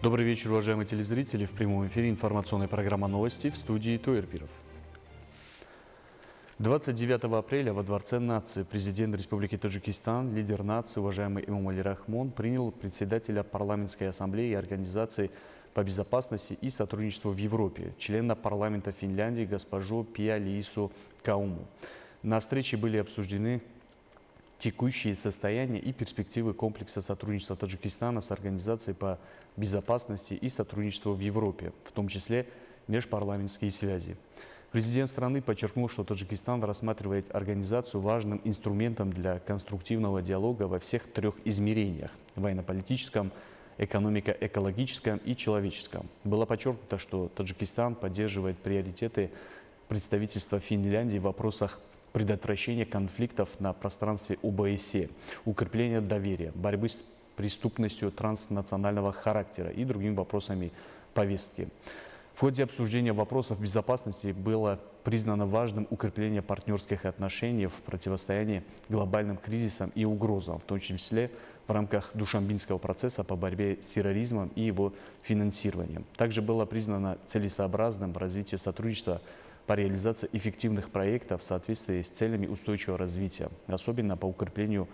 Добрый вечер, уважаемые телезрители. В прямом эфире информационная программа «Новости» в студии Туэрпиров. 29 апреля во Дворце нации президент Республики Таджикистан, лидер нации, уважаемый Эмомали Рахмон, принял председателя парламентской ассамблеи Организации по безопасности и сотрудничеству в Европе, члена парламента Финляндии госпожу Пиа Лиису Кауму. На встрече были обсуждены текущие состояния и перспективы комплекса сотрудничества Таджикистана с Организацией по безопасности и сотрудничеству в Европе, в том числе межпарламентские связи. Президент страны подчеркнул, что Таджикистан рассматривает организацию важным инструментом для конструктивного диалога во всех трех измерениях – военно-политическом, экономико-экологическом и человеческом. Было подчеркнуто, что Таджикистан поддерживает приоритеты представительства Финляндии в вопросах предотвращения конфликтов на пространстве ОБСЕ, укрепления доверия, борьбы с преступностью транснационального характера и другими вопросами повестки. В ходе обсуждения вопросов безопасности было признано важным укрепление партнерских отношений в противостоянии глобальным кризисам и угрозам, в том числе в рамках Душанбинского процесса по борьбе с терроризмом и его финансированием. Также было признано целесообразным развитие сотрудничества по реализации эффективных проектов в соответствии с целями устойчивого развития, особенно по укреплению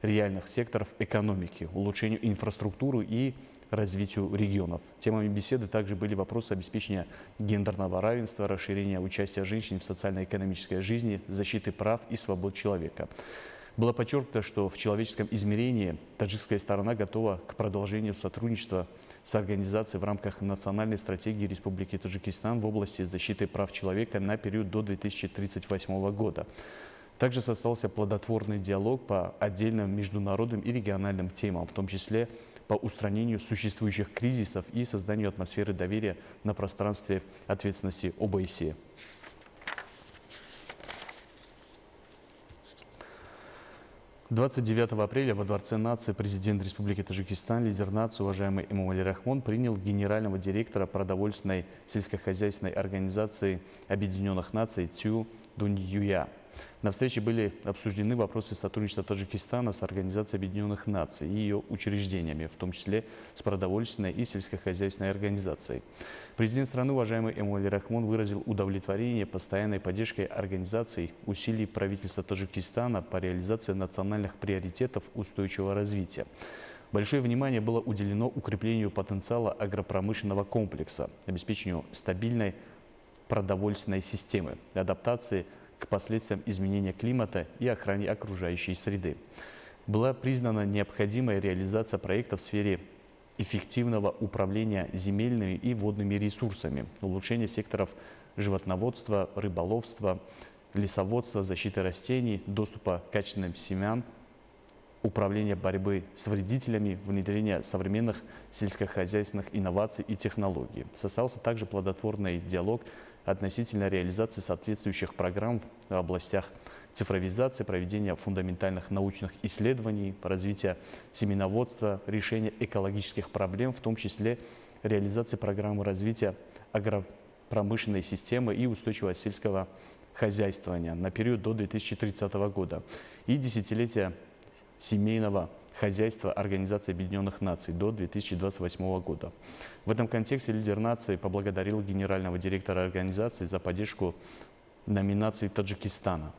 реальных секторов экономики, улучшению инфраструктуры и развитию регионов. Темами беседы также были вопросы обеспечения гендерного равенства, расширения участия женщин в социально-экономической жизни, защиты прав и свобод человека. Было подчеркнуто, что в человеческом измерении таджикская сторона готова к продолжению сотрудничества с организацией в рамках национальной стратегии Республики Таджикистан в области защиты прав человека на период до 2038 года. Также состоялся плодотворный диалог по отдельным международным и региональным темам, в том числе по устранению существующих кризисов и созданию атмосферы доверия на пространстве ответственности ОБСЕ. – 29 апреля во Дворце нации президент Республики Таджикистан, лидер нации, уважаемый Эмомали Рахмон, принял генерального директора продовольственной сельскохозяйственной организации Объединенных Наций Цю Дуньюя. На встрече были обсуждены вопросы сотрудничества Таджикистана с Организацией Объединенных Наций и ее учреждениями, в том числе с продовольственной и сельскохозяйственной организацией. Президент страны, уважаемый Эмомали Рахмон, выразил удовлетворение постоянной поддержкой организаций усилий правительства Таджикистана по реализации национальных приоритетов устойчивого развития. Большое внимание было уделено укреплению потенциала агропромышленного комплекса, обеспечению стабильной продовольственной системы, адаптации к последствиям изменения климата и охране окружающей среды. Была признана необходимая реализация проектов в сфере эффективного управления земельными и водными ресурсами, улучшения секторов животноводства, рыболовства, лесоводства, защиты растений, доступа к качественным семян, управления борьбы с вредителями, внедрения современных сельскохозяйственных инноваций и технологий. Состоялся также плодотворный диалог относительно реализации соответствующих программ в областях цифровизации, проведения фундаментальных научных исследований, развития семеноводства, решения экологических проблем, в том числе реализации программы развития агропромышленной системы и устойчивого сельского хозяйствования на период до 2030 года и десятилетия семейного хозяйства Организации Объединенных Наций до 2028 года. В этом контексте лидер нации поблагодарил генерального директора организации за поддержку номинаций Таджикистана: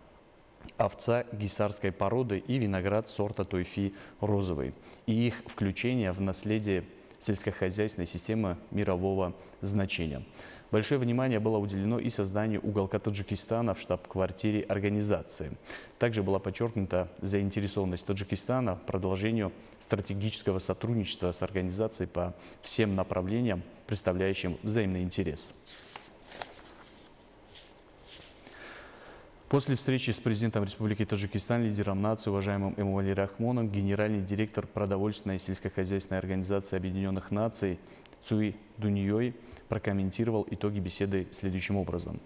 овца гисарской породы и виноград сорта Тойфи розовый, и их включение в наследие сельскохозяйственной системы мирового значения. Большое внимание было уделено и созданию уголка Таджикистана в штаб-квартире организации. Также была подчеркнута заинтересованность Таджикистана в продолжению стратегического сотрудничества с организацией по всем направлениям, представляющим взаимный интерес. После встречи с президентом Республики Таджикистан, лидером нации, уважаемым Эмомали Рахмоном, генеральный директор продовольственной сельскохозяйственной организации Объединенных Наций Цю Дуньюй прокомментировал итоги беседы следующим образом.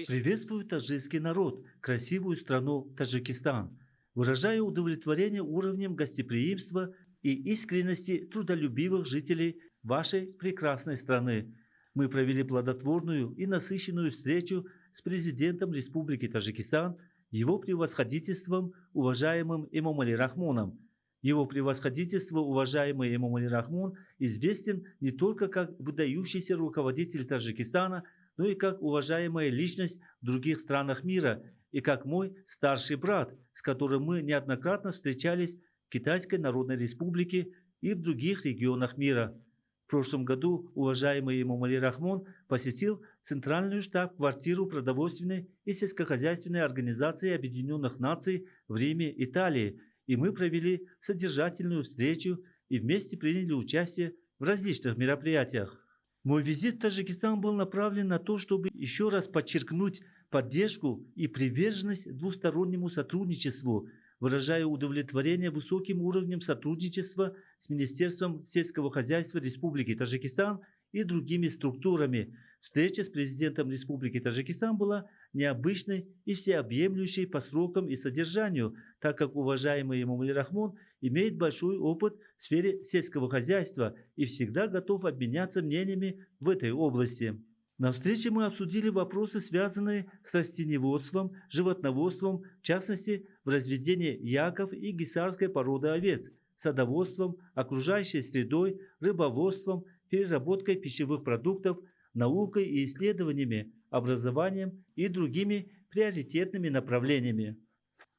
Приветствую таджикский народ, красивую страну Таджикистан. Выражаю удовлетворение уровнем гостеприимства и искренности трудолюбивых жителей вашей прекрасной страны. Мы провели плодотворную и насыщенную встречу с президентом Республики Таджикистан, его превосходительством, уважаемым Эмомали Рахмоном. Его превосходительство, уважаемый Эмомали Рахмон, известен не только как выдающийся руководитель Таджикистана, но и как уважаемая личность в других странах мира и как мой старший брат, с которым мы неоднократно встречались в Китайской Народной Республике и в других регионах мира. В прошлом году уважаемый Эмомали Рахмон посетил Центральную штаб-квартиру продовольственной и сельскохозяйственной организации Объединенных Наций в Риме, Италии, и мы провели содержательную встречу и вместе приняли участие в различных мероприятиях. Мой визит в Таджикистан был направлен на то, чтобы еще раз подчеркнуть поддержку и приверженность двустороннему сотрудничеству, выражая удовлетворение высоким уровнем сотрудничества с Министерством сельского хозяйства Республики Таджикистан и другими структурами. Встреча с президентом Республики Таджикистан была необычной и всеобъемлющей по срокам и содержанию, так как уважаемый Эмомали Рахмон имеет большой опыт в сфере сельского хозяйства и всегда готов обменяться мнениями в этой области. На встрече мы обсудили вопросы, связанные с растениеводством, животноводством, в частности, в разведении яков и гисарской породы овец, садоводством, окружающей средой, рыбоводством, переработкой пищевых продуктов, наукой и исследованиями, образованием и другими приоритетными направлениями.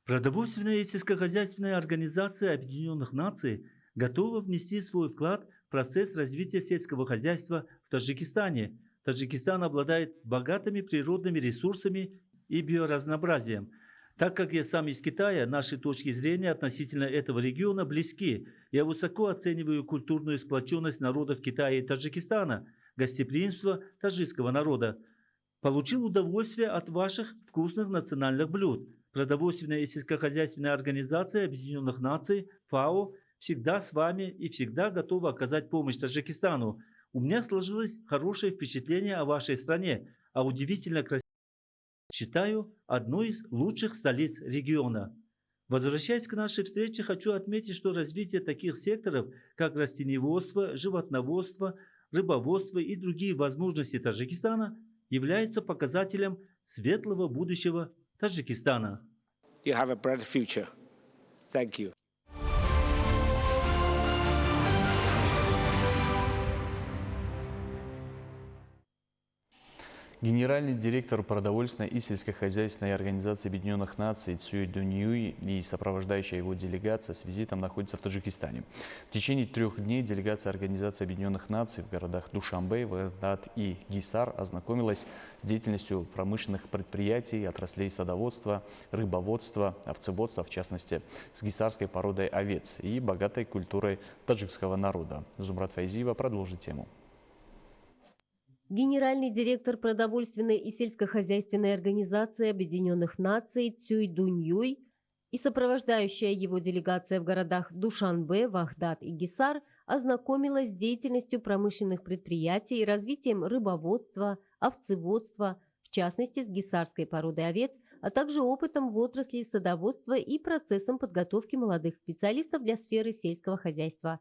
Продовольственная и сельскохозяйственная организация Объединенных Наций готова внести свой вклад в процесс развития сельского хозяйства в Таджикистане. Таджикистан обладает богатыми природными ресурсами и биоразнообразием. Так как я сам из Китая, наши точки зрения относительно этого региона близки. Я высоко оцениваю культурную сплоченность народов Китая и Таджикистана, гостеприимство таджикского народа. Получил удовольствие от ваших вкусных национальных блюд. Продовольственная и сельскохозяйственная организация Объединенных Наций, ФАО, всегда с вами и всегда готова оказать помощь Таджикистану. У меня сложилось хорошее впечатление о вашей стране, а удивительно красивой, считаю, одной из лучших столиц региона. Возвращаясь к нашей встрече, хочу отметить, что развитие таких секторов, как растениеводство, животноводство, рыбоводство и другие возможности Таджикистана является показателем светлого будущего Таджикистана. You have a bright future. Thank you. Генеральный директор продовольственной и сельскохозяйственной организации Объединенных Наций Цюй Дуньюй и сопровождающая его делегация с визитом находятся в Таджикистане. В течение 3 дней делегация Организации Объединенных Наций в городах Душанбе, Вагдад и Гисар ознакомилась с деятельностью промышленных предприятий, отраслей садоводства, рыбоводства, овцеводства, в частности, с гисарской породой овец и богатой культурой таджикского народа. Зумрат Файзиева продолжит тему. Генеральный директор продовольственной и сельскохозяйственной организации Объединенных Наций Цюй Дуньюй и сопровождающая его делегация в городах Душанбе, Вагдад и Гисар ознакомилась с деятельностью промышленных предприятий и развитием рыбоводства, овцеводства, в частности с гисарской породой овец, а также опытом в отрасли садоводства и процессом подготовки молодых специалистов для сферы сельского хозяйства.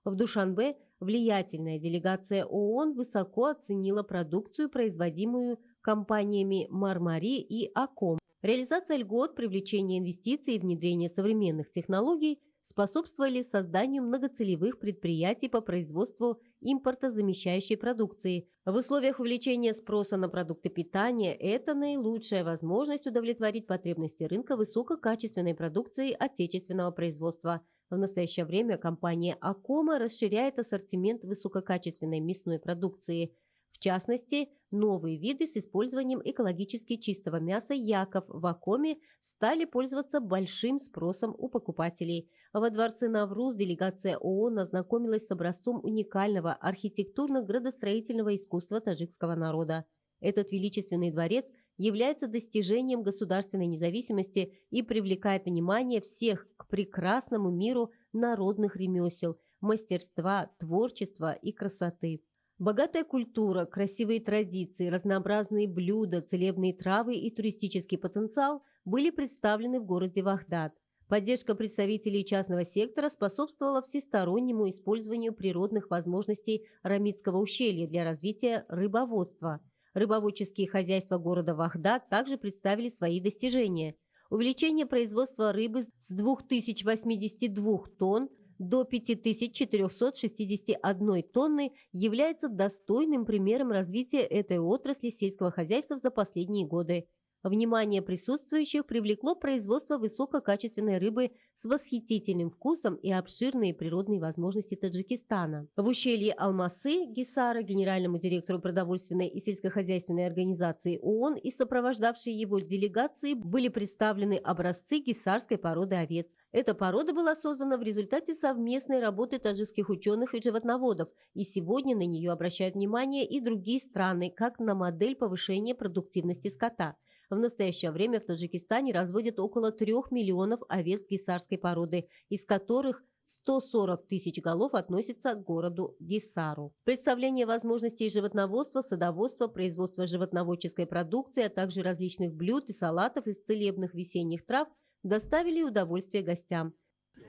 В Душанбе влиятельная делегация ООН высоко оценила продукцию, производимую компаниями Мармари и Аком. Реализация льгот, привлечение инвестиций и внедрение современных технологий способствовали созданию многоцелевых предприятий по производству импортозамещающей продукции. В условиях увеличения спроса на продукты питания это наилучшая возможность удовлетворить потребности рынка высококачественной продукции отечественного производства. В настоящее время компания Акома расширяет ассортимент высококачественной мясной продукции. В частности, новые виды с использованием экологически чистого мяса яков в Акоме стали пользоваться большим спросом у покупателей. Во дворце Навруз делегация ООН ознакомилась с образцом уникального архитектурно-градостроительного искусства таджикского народа. Этот величественный дворец является достижением государственной независимости и привлекает внимание всех к прекрасному миру народных ремесел, мастерства, творчества и красоты. Богатая культура, красивые традиции, разнообразные блюда, целебные травы и туристический потенциал были представлены в городе Вагдад. Поддержка представителей частного сектора способствовала всестороннему использованию природных возможностей Рамитского ущелья для развития рыбоводства. Рыбоводческие хозяйства города Вагдад также представили свои достижения. Увеличение производства рыбы с 2082 тонн до 5461 тонны является достойным примером развития этой отрасли сельского хозяйства за последние годы. Внимание присутствующих привлекло производство высококачественной рыбы с восхитительным вкусом и обширные природные возможности Таджикистана. В ущелье Алмасы Гисара генеральному директору продовольственной и сельскохозяйственной организации ООН и сопровождавшей его делегации были представлены образцы гисарской породы овец. Эта порода была создана в результате совместной работы таджикских ученых и животноводов, и сегодня на нее обращают внимание и другие страны, как на модель повышения продуктивности скота. В настоящее время в Таджикистане разводят около 3 миллионов овец гисарской породы, из которых 140 тысяч голов относятся к городу Гисару. Представление возможностей животноводства, садоводства, производства животноводческой продукции, а также различных блюд и салатов из целебных весенних трав доставили удовольствие гостям.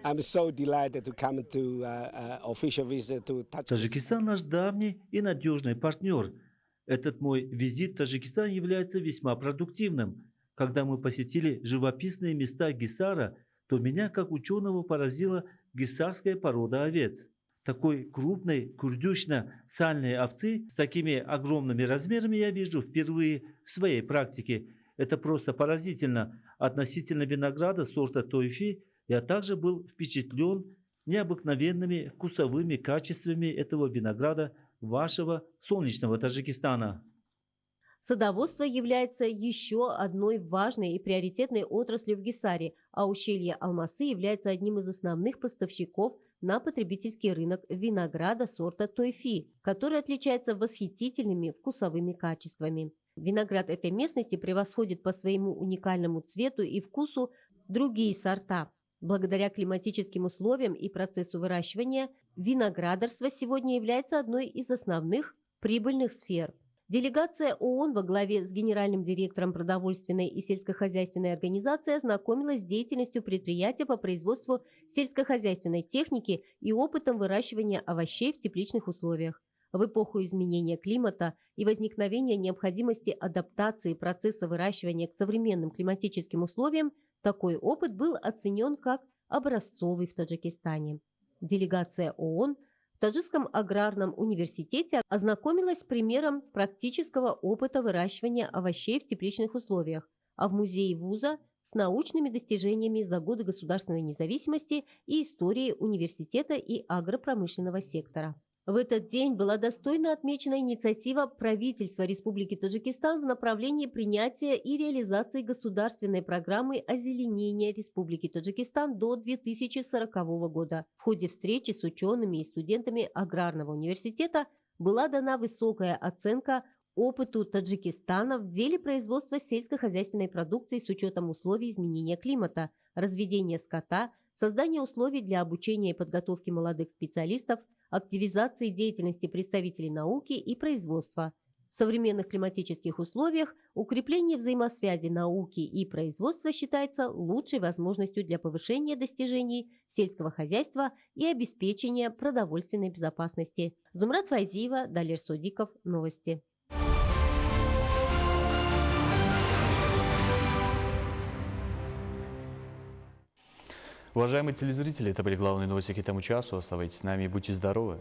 I'm so delighted to come to official visit to Tajikistan. Таджикистан наш давний и надежный партнер. Этот мой визит в Таджикистан является весьма продуктивным. Когда мы посетили живописные места Гисара, то меня как ученого поразила гисарская порода овец. Такой крупной, курдючно-сальной овцы с такими огромными размерами я вижу впервые в своей практике. Это просто поразительно. Относительно винограда сорта Тойфи я также был впечатлен необыкновенными вкусовыми качествами этого винограда вашего солнечного Таджикистана. Садоводство является еще одной важной и приоритетной отраслью в Гисаре, а ущелье Алмасы является одним из основных поставщиков на потребительский рынок винограда сорта Тойфи, который отличается восхитительными вкусовыми качествами. Виноград этой местности превосходит по своему уникальному цвету и вкусу другие сорта. Благодаря климатическим условиям и процессу выращивания, виноградарство сегодня является одной из основных прибыльных сфер. Делегация ООН во главе с генеральным директором продовольственной и сельскохозяйственной организации ознакомилась с деятельностью предприятия по производству сельскохозяйственной техники и опытом выращивания овощей в тепличных условиях. В эпоху изменения климата и возникновения необходимости адаптации процесса выращивания к современным климатическим условиям такой опыт был оценен как образцовый в Таджикистане. Делегация ООН в Таджикском аграрном университете ознакомилась с примером практического опыта выращивания овощей в тепличных условиях, а в музее вуза с научными достижениями за годы государственной независимости и историей университета и агропромышленного сектора. В этот день была достойно отмечена инициатива правительства Республики Таджикистан в направлении принятия и реализации государственной программы озеленения Республики Таджикистан до 2040 года. В ходе встречи с учеными и студентами аграрного университета была дана высокая оценка опыту Таджикистана в деле производства сельскохозяйственной продукции с учетом условий изменения климата, разведения скота, создания условий для обучения и подготовки молодых специалистов, активизации деятельности представителей науки и производства. В современных климатических условиях укрепление взаимосвязи науки и производства считается лучшей возможностью для повышения достижений сельского хозяйства и обеспечения продовольственной безопасности. Зумрат Файзиева, Далер Судиков, новости. Уважаемые телезрители, это были главные новости к этому часу. Оставайтесь с нами и будьте здоровы.